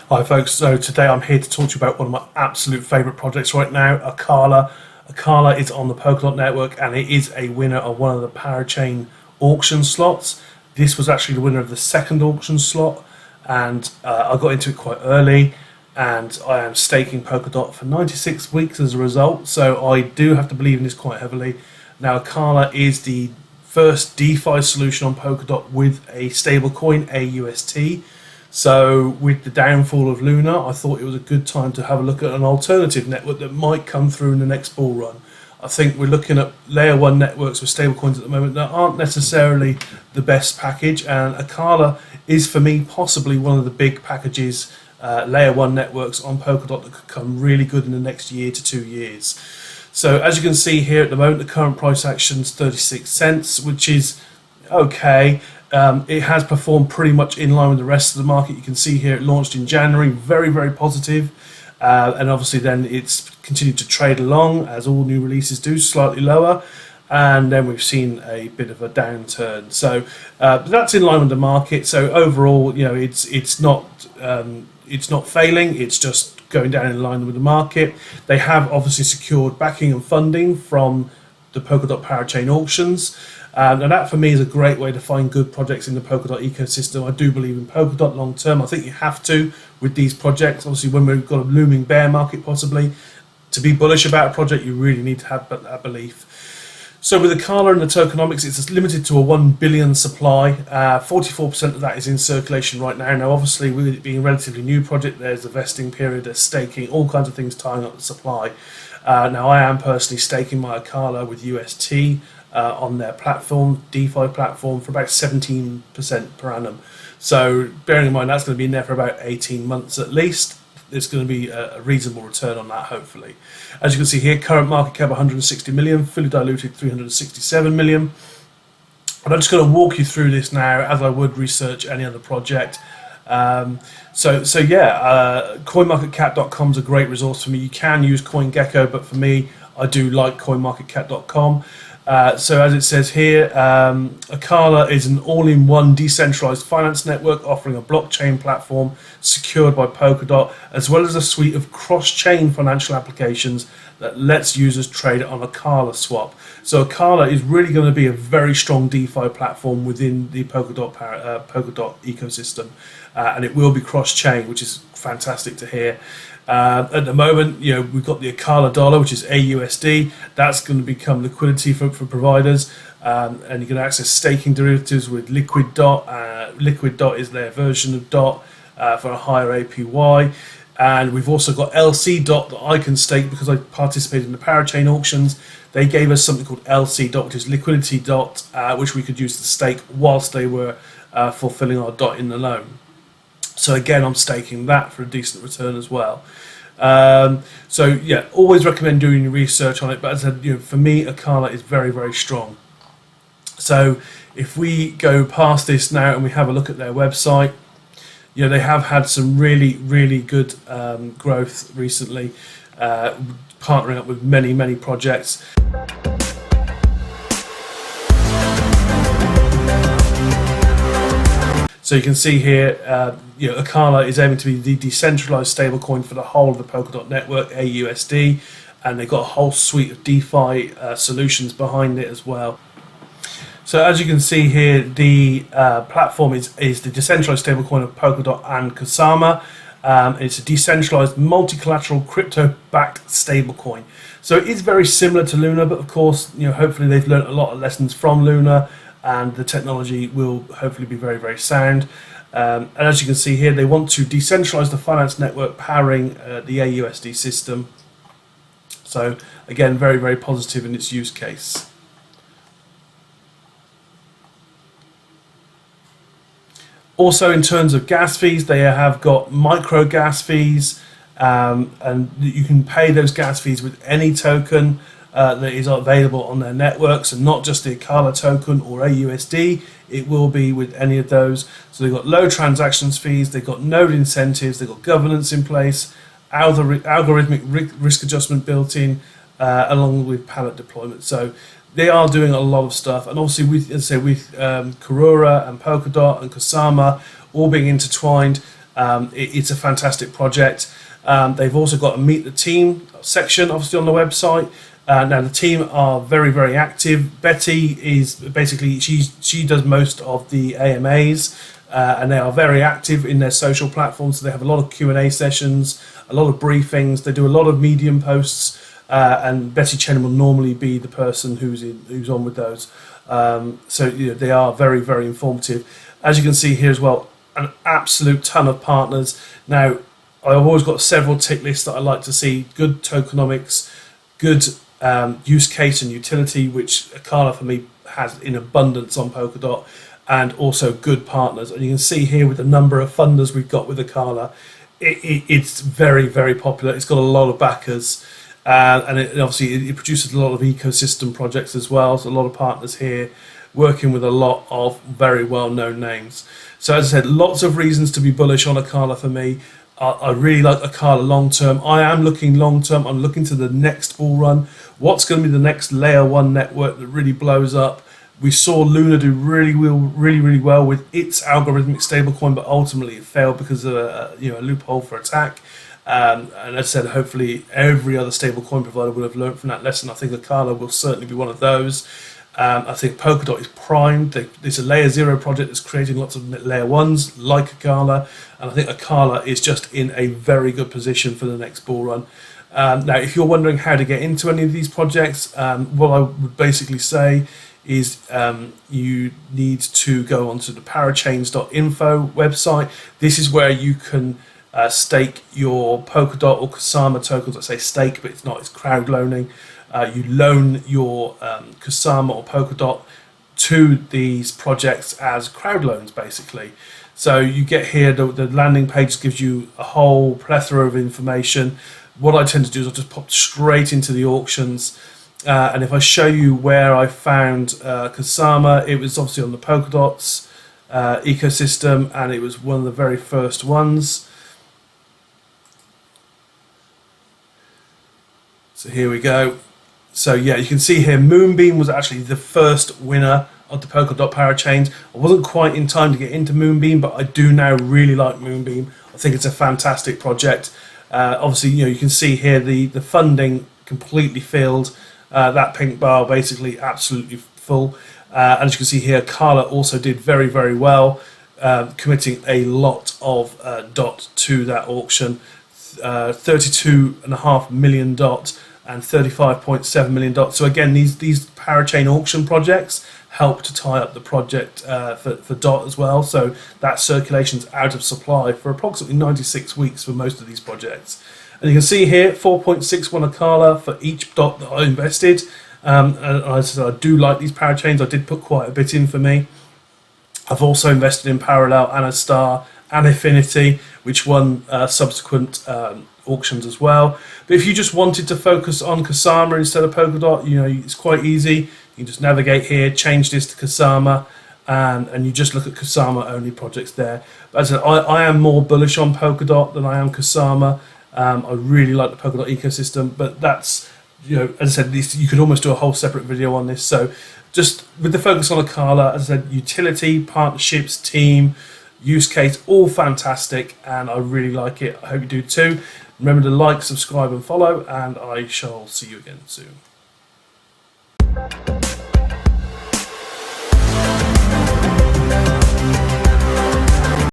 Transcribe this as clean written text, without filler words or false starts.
Hi folks, so today I'm here to talk to you about one of my absolute favourite projects right now, ACALA. ACALA is on the Polkadot network and it is a winner of one of the Parachain auction slots. This was actually the winner of the second auction slot, and I got into it quite early, and I am staking Polkadot for 96 weeks as a result, so I do have to believe in this quite heavily. Now ACALA is the first DeFi solution on Polkadot with a stablecoin, aUST. So with the downfall of Luna, I thought it was a good time to have a look at an alternative network that might come through in the next bull run. I think we're looking at layer 1 networks with stablecoins at the moment that aren't necessarily the best package, and ACALA is for me possibly one of the big packages, layer 1 networks on Polkadot that could come really good in the next year to 2 years. So as you can see here at the moment, the current price action is 36 cents, which is okay. It has performed pretty much in line with the rest of the market. You can see here it launched in January, very, very positive. And obviously then it's continued to trade along, as all new releases do, slightly lower. And then we've seen a bit of a downturn. So that's in line with the market. So overall, you know, it's not failing. It's just going down in line with the market. They have obviously secured backing and funding from the Polkadot Parachain auctions. And that for me is a great way to find good projects in the Polkadot ecosystem. I do believe in Polkadot long term. I think you have to with these projects. Obviously, when we've got a looming bear market possibly, to be bullish about a project, you really need to have that belief. So with ACALA and the tokenomics, it's limited to a 1 billion supply. 44% of that is in circulation right now. Now, obviously, with it being a relatively new project, there's a vesting period, there's staking, all kinds of things tying up the supply. Now, I am personally staking my ACALA with UST. On their platform, DeFi platform, for about 17% per annum. So bearing in mind that's going to be in there for about 18 months at least, there's going to be a reasonable return on that, hopefully. As you can see here, current market cap 160 million, fully diluted 367 million. And I'm just going to walk you through this now as I would research any other project. CoinMarketCap.com is a great resource for me. You can use CoinGecko, but for me, I do like CoinMarketCap.com. So as it says here, ACALA is an all-in-one decentralized finance network offering a blockchain platform secured by Polkadot, as well as a suite of cross-chain financial applications that lets users trade on ACALA swap. So ACALA is really going to be a very strong DeFi platform within the Polkadot ecosystem, and it will be cross-chain, which is fantastic to hear. At the moment, you know, we've got the ACALA dollar, which is aUSD. That's going to become liquidity for providers, and you can access staking derivatives with Liquid Dot. Liquid Dot is their version of Dot for a higher APY. And we've also got LC Dot that I can stake because I participated in the Parachain auctions. They gave us something called LC Dot, which is Liquidity Dot, which we could use to stake whilst they were fulfilling our dot in the loan. So again, I'm staking that for a decent return as well. So yeah, always recommend doing your research on it. But as I said, you know, for me, ACALA is very, very strong. So if we go past this now and we have a look at their website, you know, they have had some really, really good growth recently, partnering up with many, many projects. So you can see here, you know, ACALA is aiming to be the decentralized stablecoin for the whole of the Polkadot network, aUSD, and they've got a whole suite of DeFi solutions behind it as well. So as you can see here, the platform is the decentralized stablecoin of Polkadot and Kusama. It's a decentralized multi-collateral crypto-backed stablecoin. So it is very similar to Luna, but of course, you know, hopefully they've learned a lot of lessons from Luna, and the technology will hopefully be very, very sound. And as you can see here, they want to decentralize the finance network powering the aUSD system. So again, very, very positive in its use case. Also, in terms of gas fees, they have got micro gas fees, and you can pay those gas fees with any token that is available on their networks, and not just the ACALA token or aUSD. It will be with any of those. So they've got low transactions fees, they've got node incentives, they've got governance in place, algorithmic risk adjustment built in, along with pallet deployment. So they are doing a lot of stuff, and obviously with, as I say, with Karura and Polkadot and Kusama all being intertwined, It's a fantastic project. They've also got a meet the team section, obviously, on the website. Now the team are very, very active. Betty is basically she does most of the AMAs, and they are very active in their social platforms. So they have a lot of Q&A sessions, a lot of briefings. They do a lot of Medium posts, and Betty Chen will normally be the person who's on with those. So they are very, very informative. As you can see here as well, an absolute ton of partners. Now, I've always got several tick lists that I like to see: good tokenomics, good use case and utility, which ACALA for me has in abundance on Polkadot, and also good partners. And you can see here with the number of funders we've got with ACALA, it's very, very popular. It's got a lot of backers, and obviously it produces a lot of ecosystem projects as well. So a lot of partners here working with a lot of very well-known names. So as I said, lots of reasons to be bullish on ACALA for me. I really like ACALA long term. I am looking long term. I'm looking to the next bull run. What's going to be the next layer one network that really blows up? We saw Luna do really well with its algorithmic stablecoin, but ultimately it failed because of a loophole for attack. And as I said, hopefully every other stablecoin provider will have learned from that lesson. I think ACALA will certainly be one of those. I think Polkadot is primed. There's a layer 0 project that's creating lots of layer 1s like ACALA, and I think ACALA is just in a very good position for the next bull run. Now, if you're wondering how to get into any of these projects, what I would basically say is you need to go onto the parachains.info website. This is where you can stake your Polkadot or Kusama tokens. I say stake, but it's not, it's crowd loaning. You loan your Kusama or Polkadot to these projects as crowd loans, basically. So you get here, the landing page gives you a whole plethora of information. What I tend to do is I'll just pop straight into the auctions. And if I show you where I found Kusama, it was obviously on the Polkadot's ecosystem, and it was one of the very first ones. So here we go. So yeah, you can see here Moonbeam was actually the first winner of the Polkadot Parachains. I wasn't quite in time to get into Moonbeam, but I do now really like Moonbeam. I think it's a fantastic project. Obviously, you can see here the funding completely filled. That pink bar basically absolutely full. And as you can see here, ACALA also did very, very well, committing a lot of DOT to that auction. 32.5 million DOT and 35.7 million DOT. So again, these parachain auction projects help to tie up the project for DOT as well. So that circulation's out of supply for approximately 96 weeks for most of these projects. And you can see here 4.61 ACALA for each DOT that I invested. And as I said, I do like these parachains. I did put quite a bit in for me. I've also invested in Parallel and Star and Affinity, which won subsequent auctions as well. But if you just wanted to focus on Kusama instead of Polkadot, it's quite easy. You can just navigate here, change this to Kusama, and you just look at Kusama only projects there. But as I said, I am more bullish on Polkadot than I am Kusama. I really like the Polkadot ecosystem, but that's, as I said, you could almost do a whole separate video on this. So just with the focus on ACALA, as I said, utility, partnerships, team, use case, all fantastic, and I really like it. I hope you do too. Remember to like, subscribe and follow, and I shall see you again soon.